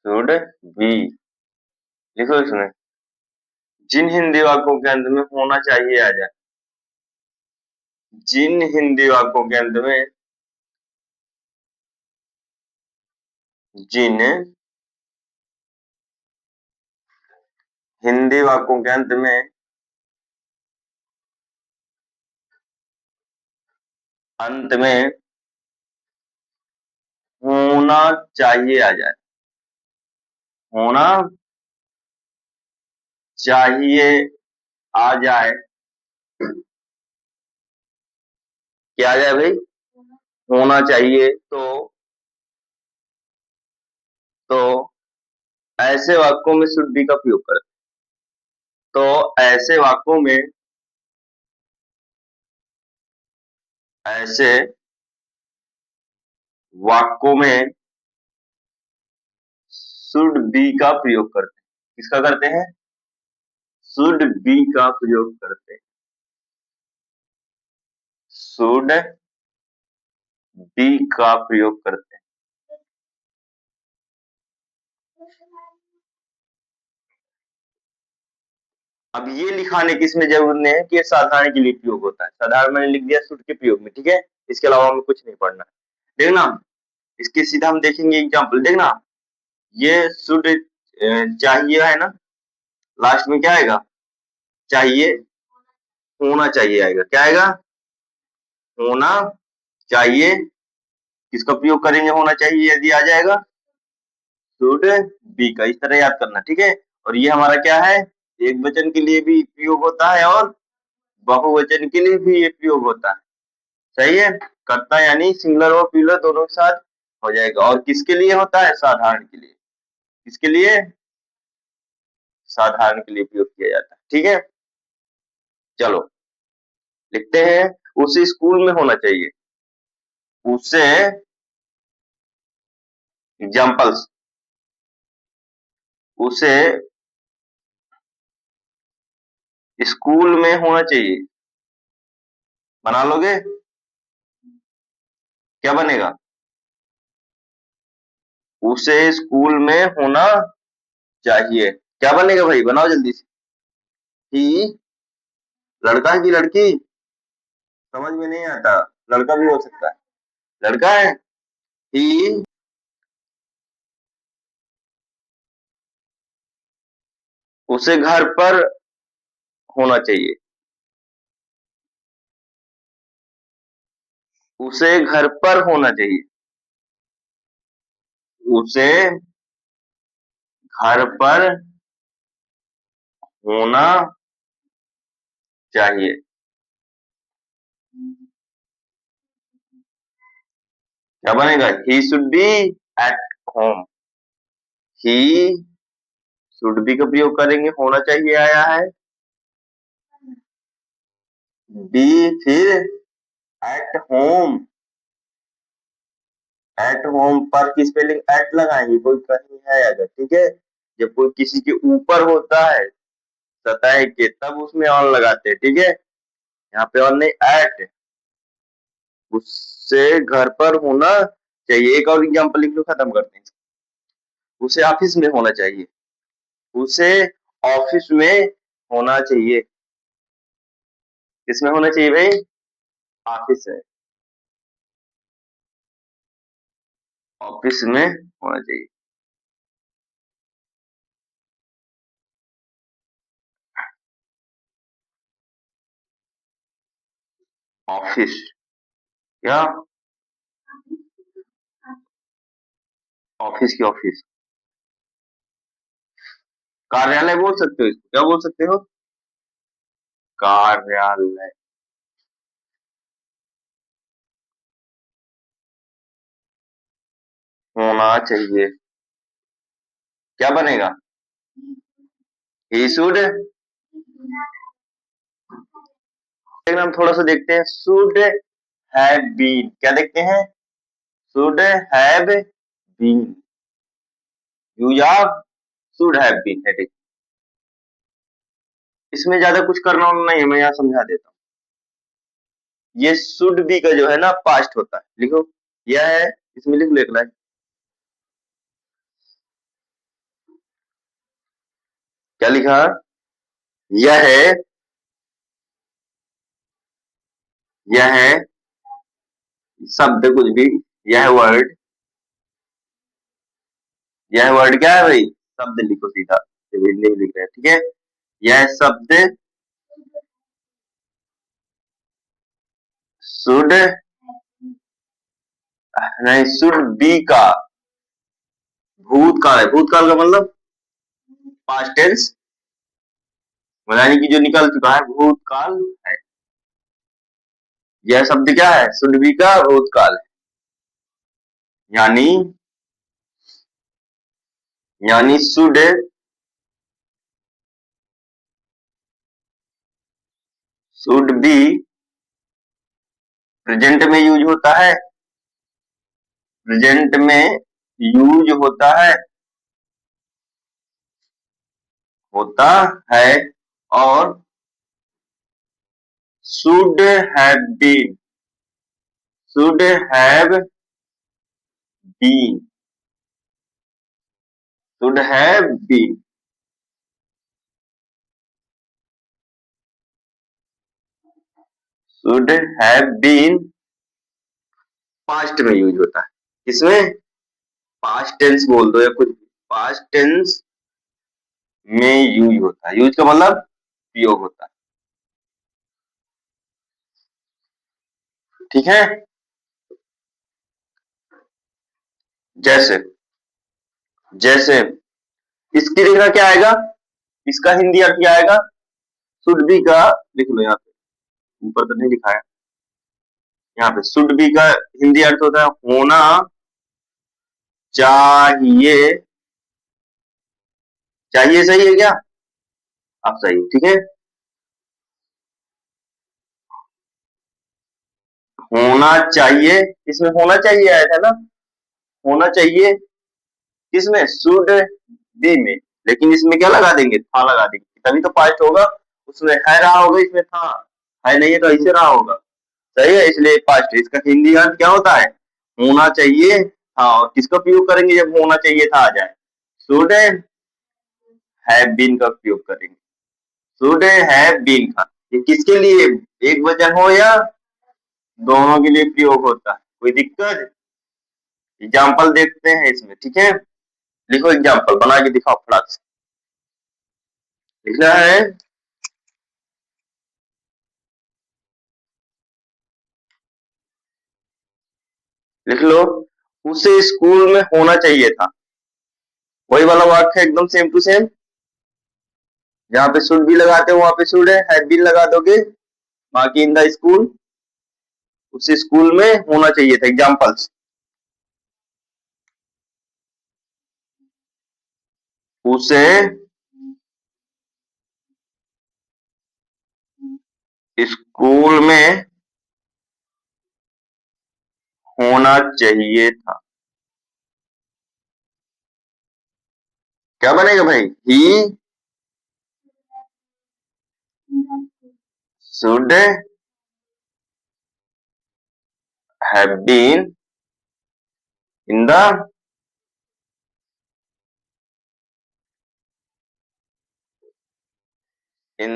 Should be लिखो इसमें। जिन हिंदी वाक्यों के अंत में होना चाहिए आ जाए। जिन हिंदी वाक्यों के अंत में जिन हिंदी वाक्यों के अंत में होना चाहिए आ जाए। होना चाहिए आ जाए। क्या आ जाए भाई? होना चाहिए। तो ऐसे वाक्यों में शुड बी का प्रयोग करते। तो ऐसे वाक्यों में शुड बी का प्रयोग करते हैं। किसका करते हैं? शुड बी का प्रयोग करते हैं। शुड बी का प्रयोग करते हैं। अब ये लिखाने की इसमें जरूरत नहीं है कि ये साधारण के लिए प्रयोग होता है। साधारण मैंने लिख दिया शुड के प्रयोग में, ठीक है। इसके अलावा हमें कुछ नहीं पढ़ना है। देखना, इसके सीधा हम देखेंगे एग्जाम्पल। देखना, ये शुड चाहिए है ना, लास्ट में क्या आएगा? चाहिए, होना चाहिए आएगा। क्या आएगा? होना चाहिए। किसका प्रयोग करेंगे होना चाहिए यदि आ जाएगा? शुड बी का। इस तरह याद करना, ठीक है। और ये हमारा क्या है? एक वचन के लिए भी प्रयोग होता है और बहुवचन के लिए भी ये प्रयोग होता है। सही है। कर्ता यानी सिंगुलर और प्लूरल दोनों के साथ हो जाएगा। और किसके लिए होता है? साधारण के लिए। किसके लिए? साधारण के लिए प्रयोग किया जाता है, ठीक है। चलो लिखते हैं, उसे स्कूल में होना चाहिए। उसे एग्जाम्पल्स, उसे स्कूल में होना चाहिए। बना लोगे? क्या बनेगा? उसे स्कूल में होना चाहिए। क्या बनेगा भाई? बनाओ जल्दी से। ही, लड़का है कि लड़की? समझ में नहीं आता। लड़का भी हो सकता है। लड़का है। ही, उसे घर पर होना चाहिए। उसे घर पर होना चाहिए। उसे घर पर होना चाहिए। क्या बनेगा? He should be at home. He should be का प्रयोग करेंगे, होना चाहिए आया है। बी फिर एट होम। एट होम पर की स्पेलिंग एट लगाएंगे, कोई कहीं है अगर, ठीक है। जब कोई किसी के ऊपर होता है सतह के, तब उसमें ऑन लगाते हैं, ठीक है। यहाँ पे ऑन नहीं, एट। उससे घर पर होना चाहिए। एक और एग्जांपल लिख लो, खत्म करते हैं। उसे ऑफिस में होना चाहिए। उसे ऑफिस में होना चाहिए। किसमें होना चाहिए भाई? ऑफिस में। ऑफिस में होना चाहिए। ऑफिस, क्या? ऑफिस की ऑफिस। कार्यालय बोल सकते हो इसको। क्या बोल सकते हो? कार्यालय। होना चाहिए। क्या बनेगा? He should. लेकिन हम थोड़ा सा देखते हैं, शुड हैव बीन। क्या देखते हैं? Should have been. Use of should have been है। इसमें ज्यादा कुछ करना नहीं है, मैं यहाँ समझा देता हूँ। ये शुड बी का जो है ना पास्ट होता है। लिखो, यह है, इसमें लिख लेना है। क्या लिखा? यह यह शब्द कुछ भी, यह वर्ड, यह वर्ड क्या है भाई? शब्द लिखो सीधा, जब हिंदी में लिख रहे हैं, ठीक है। यह शब्द शुड, नहीं, शुड बी का भूतकाल है। भूतकाल का मतलब पास्ट टेंस, यानी कि जो निकल चुका है भूतकाल है। यह शब्द क्या है? शुड बी का भूतकाल है। यानी यानी शुड बी प्रेजेंट में यूज होता है, प्रेजेंट में यूज होता है, और should have been, should have been, should have been, should have been past में यूज होता है। किसमें? पास्ट टेंस बोल दो या कुछ, पास्ट टेंस में यूज होता है। यूज का मतलब प्रयोग होता है, ठीक है। जैसे जैसे इसकी देखना क्या आएगा, इसका हिंदी अर्थ क्या आएगा? शुड बी का लिख लो यहाँ पे, ऊपर तो नहीं लिखा है, यहाँ पे शुड बी का हिंदी अर्थ होता है होना चाहिए। चाहिए सही है क्या? आप सही है, ठीक है। होना चाहिए, इसमें होना चाहिए आया था ना, होना चाहिए किसमें? शुड बी में। लेकिन इसमें क्या लगा देंगे? था लगा देंगे, तभी तो पास्ट होगा। उसमें है रहा होगा, इसमें था है नहीं है, तो ऐसे रहा होगा। सही है, इसलिए पास्ट। इसका हिंदी अर्थ क्या होता है? होना चाहिए था। और किसका प्रयोग करेंगे जब होना चाहिए था आ जाए? शुड हैव बीन का प्रयोग करेंगे। शुड हैव बीन का ये किसके लिए? एक वचन हो या दोनों के लिए प्रयोग होता है। कोई दिक्कत? एग्जाम्पल देखते हैं इसमें, ठीक है। लिखो एग्जाम्पल, बना के दिखाओ फटाक से। लिखना है, लिख लो। उसे स्कूल में होना चाहिए था। वही वाला वाक्य है, एकदम सेम टू सेम। जहाँ पे शुड भी लगाते हो वहां पे शुड है, हैव बीन लगा दोगे। बाकी इन द स्कूल, उसे स्कूल में होना चाहिए था। एग्जाम्पल्स, उसे स्कूल में होना चाहिए था। क्या बनेगा भाई? He should have been in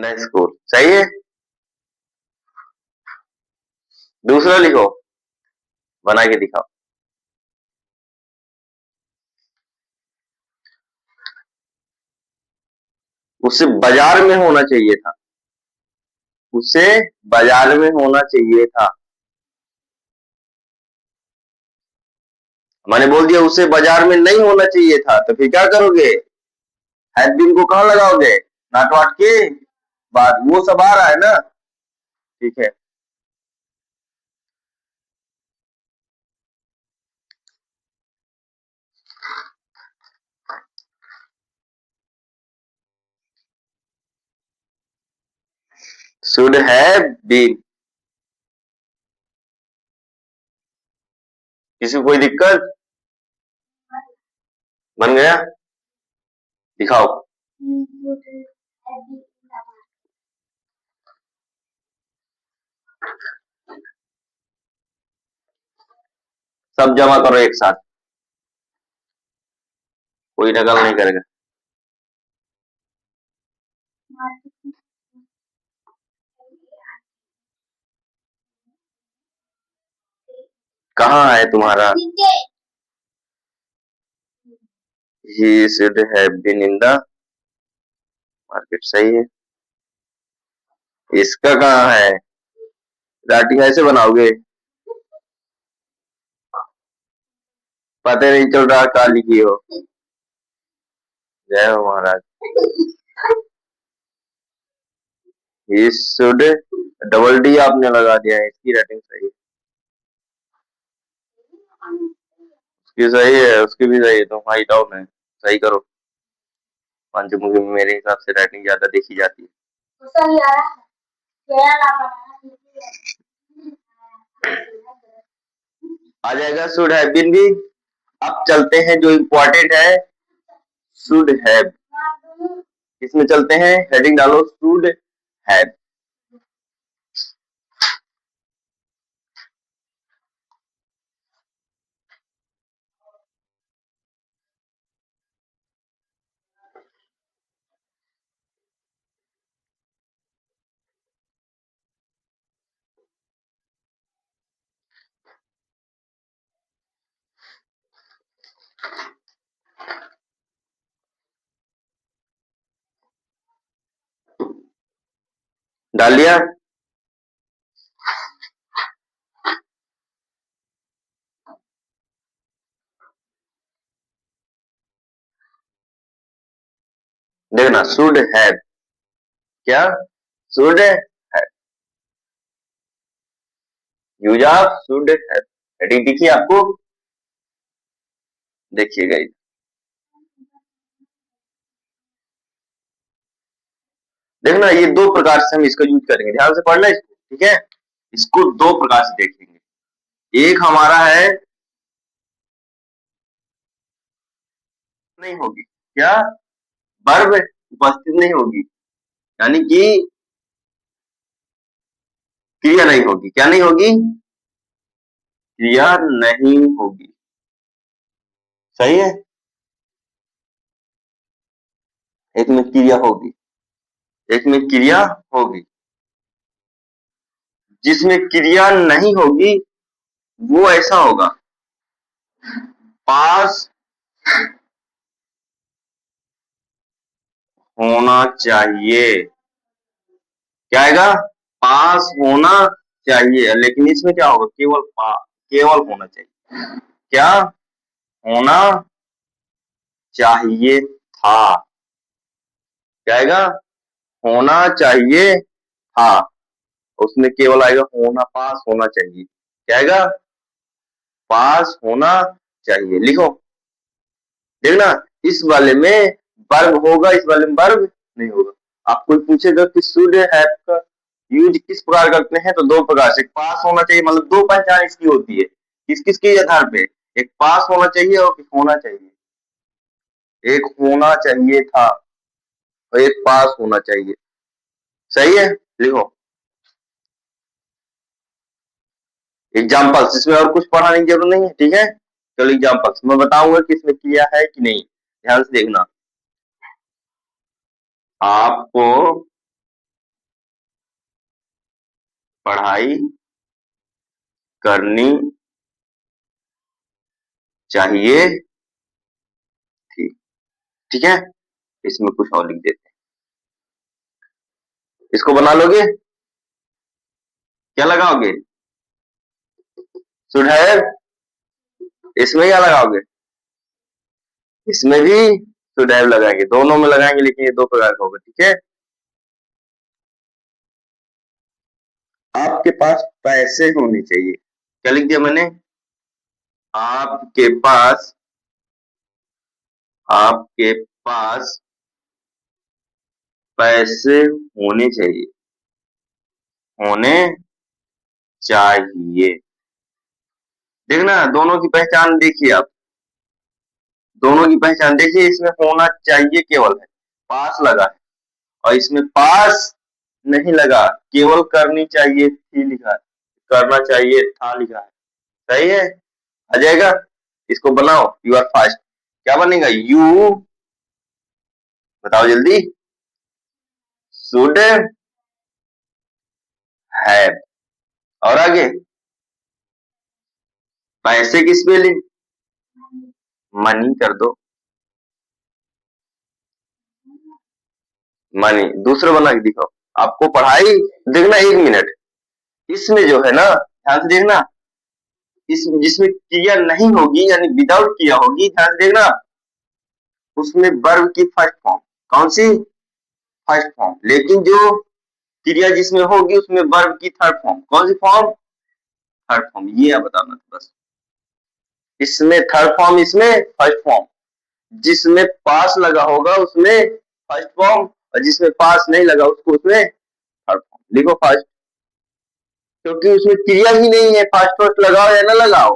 the school. सही है। दूसरा लिखो, बना के दिखाओ। उसे बाजार में होना चाहिए था। उसे बाजार में होना चाहिए था। मैंने बोल दिया उसे बाजार में नहीं होना चाहिए था, तो फिर क्या करोगे? हैड बीन को कहाँ लगाओगे? नॉट वाट के बाद, वो सब आ रहा है ना, ठीक है। Should have been. किसी को कोई दिक्कत? बन गया? दिखाओ। सब जमा करो एक साथ, कोई नकल नहीं करेगा। कहाँ है तुम्हारा? He should have been in the market, सही है। इसका कहाँ है? राइटिंग ऐसे बनाओगे? पता नहीं चल रहा कहाँ लिखी हो। जय हो महाराज। ही शुड, डबल डी आपने लगा दिया है, इसकी राइटिंग सही है। उसकी सही है, उसकी भी सही है, तो फाइट डाउन है, सही करो। पंचमुखी में मेरे हिसाब से राइटिंग ज्यादा देखी जाती है। आ जाएगा शुड हैव बीन भी। अब चलते हैं जो इम्पोर्टेंट है, शुड हैव। इसमें चलते हैं, हेडिंग डालो शुड हैव। डाल लिया? देखना शुड हैव, क्या should have, use of should have. Heading दिखी आपको? देखिएगा, देखना ये दो प्रकार से हम इसका यूज करेंगे, ध्यान से पढ़ना इसको, ठीक है। इसको दो प्रकार से देखेंगे। एक हमारा है, नहीं होगी क्या, वर्ब उपस्थित नहीं होगी, यानी कि क्रिया नहीं होगी। क्या नहीं होगी? क्रिया नहीं होगी, सही है। एक में क्रिया होगी, एक में क्रिया होगी। जिसमें क्रिया नहीं होगी वो ऐसा होगा, पास होना चाहिए। क्या आएगा? पास होना चाहिए, लेकिन इसमें क्या होगा, केवल केवल होना चाहिए। क्या होना चाहिए था? क्या आएगा? होना चाहिए था। उसमें केवल आएगा होना, पास होना चाहिए। क्या आएगा? पास होना चाहिए। लिखो, देखना इस वाले में वर्ब होगा, इस वाले में वर्ब नहीं होगा। आप कोई पूछेगा कि शुड हैव का यूज किस प्रकार करते हैं, तो दो प्रकार से। पास होना चाहिए, मतलब दो पहचान इसकी होती है, किस किस के आधार पे, एक पास होना चाहिए और एक होना चाहिए। एक होना चाहिए था और एक पास होना चाहिए, सही है। लिखो एग्जाम्पल्स, इसमें और कुछ पढ़ाने की जरूरत नहीं है, ठीक है। चलो एग्जाम्पल्स मैं बताऊंगा कि इसमें किया है कि नहीं, ध्यान से देखना। आपको पढ़ाई करनी चाहिए थी, ठीक है। इसमें कुछ और लिख देते हैं, इसको बना लोगे। क्या लगाओगे? Should have. इसमें क्या लगाओगे? इसमें भी शुड हैव लगाएंगे, दोनों में लगाएंगे, लेकिन ये दो प्रकार का होगा, ठीक है। आपके पास पैसे होने चाहिए। क्या लिख दिया मैंने? आपके पास, आपके पास पैसे होने चाहिए, होने चाहिए। देखना दोनों की पहचान देखिए आप, दोनों की पहचान देखिए। इसमें होना चाहिए केवल है, पास लगा है, और इसमें पास नहीं लगा, केवल करनी चाहिए थी लिखा है, करना चाहिए था लिखा है, सही है। आ जाएगा। इसको बनाओ, यू आर फास्ट। क्या बनेगा? यू, बताओ जल्दी। शुड हैव, और आगे पैसे किस पे लिख, मनी कर दो, मनी। दूसरा बना के दिखाओ, आपको पढ़ाई देखना, 1 मिनट। इसमें जो है ना, ध्यान से देखना, इस जिसमें क्रिया नहीं होगी यानी विदाउट क्रिया होगी, ध्यान से देखना, उसमें वर्ब की फर्स्ट फॉर्म कौन सी, फर्स्ट फॉर्म। लेकिन जो क्रिया जिसमें होगी उसमें वर्ब की थर्ड फॉर्म कौन सी फॉर्म, थर्ड फॉर्म। ये आप बताना बस, इसमें थर्ड फॉर्म, इसमें फर्स्ट फॉर्म। जिसमें पास लगा होगा उसमें फर्स्ट फॉर्म, और जिसमें पास नहीं लगा उसको उसमें थर्ड फॉर्म। लिखो फर्स्ट, क्योंकि उसमें क्रिया ही नहीं है, फर्स्ट फर्स्ट लगाओ या ना लगाओ,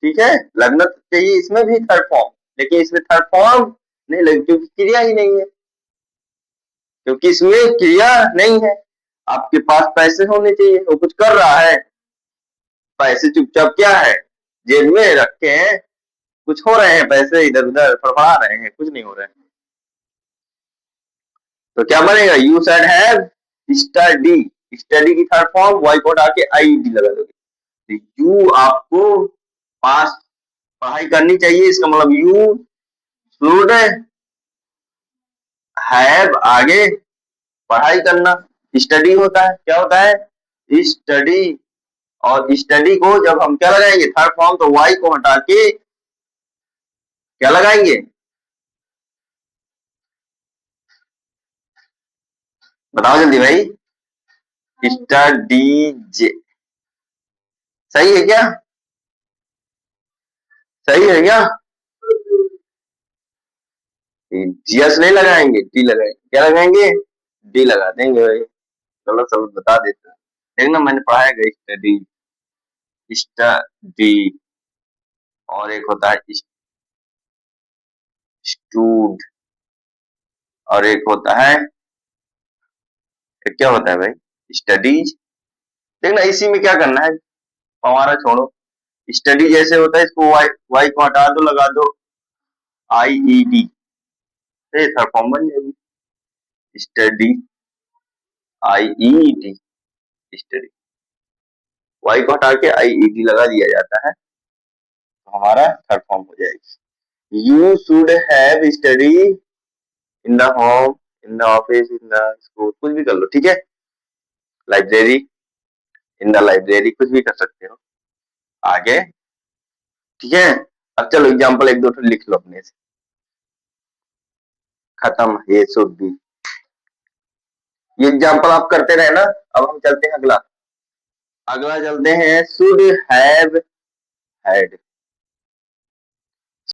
ठीक है। लगना तो चाहिए इसमें भी थर्ड फॉर्म, लेकिन इसमें थर्ड फॉर्म नहीं लगी क्योंकि क्रिया ही नहीं है, क्योंकि इसमें क्रिया नहीं है। आपके पास पैसे होने चाहिए, वो कुछ कर रहा है, पैसे चुपचाप क्या है, जेब में रखे हैं, कुछ हो रहे हैं पैसे, इधर उधर फड़फड़ा रहे हैं, कुछ नहीं हो रहा है। तो क्या बनेगा, you said have study, study की थर्ड फॉर्म वाई को हटा के आईडी लगा दोगे। यू आपको पास पढ़ाई करनी चाहिए, इसका मतलब यू शुड हैव आगे पढ़ाई करना, स्टडी होता है, क्या होता है, स्टडी। और स्टडी को जब हम क्या लगाएंगे, थर्ड फॉर्म, तो वाई को हटा के क्या लगाएंगे, बताओ जल्दी भाई, स्टडीज। सही है क्या, सही है क्या, जीएस नहीं लगाएंगे, डी लगाएंगे, क्या लगाएंगे, डी लगा देंगे भाई। चलो सब बता देते हैं, देखना मैंने पढ़ाया गया, स्टडी, स्टडी, और एक होता है स्टूड, और एक होता है, क्या होता है भाई, स्टडीज। देखना इसी में क्या करना है, हमारा छोड़ो, स्टडी जैसे होता है, इसको वाई वाई को हटा दो, लगा दो आई ई डी, थर्ड फॉर्म बन जाएगी, स्टडी, आई ई डी, स्टडी। वाई को हटा के आई ई डी लगा दिया जाता है, तो हमारा थर्ड फॉर्म हो जाएगी। You should have study in the home, in the office, in the school, कुछ भी कर लो, ठीक है। लाइब्रेरी, इन द लाइब्रेरी, कुछ भी कर सकते हो आगे, ठीक है। अब चलो एग्जाम्पल एक दो तो लिख लो अपने से, खत्म, ये शुड भी, ये एग्जाम्पल आप करते रहे ना। अब हम चलते हैं अगला, अगला चलते हैं, शुड हैव हैड,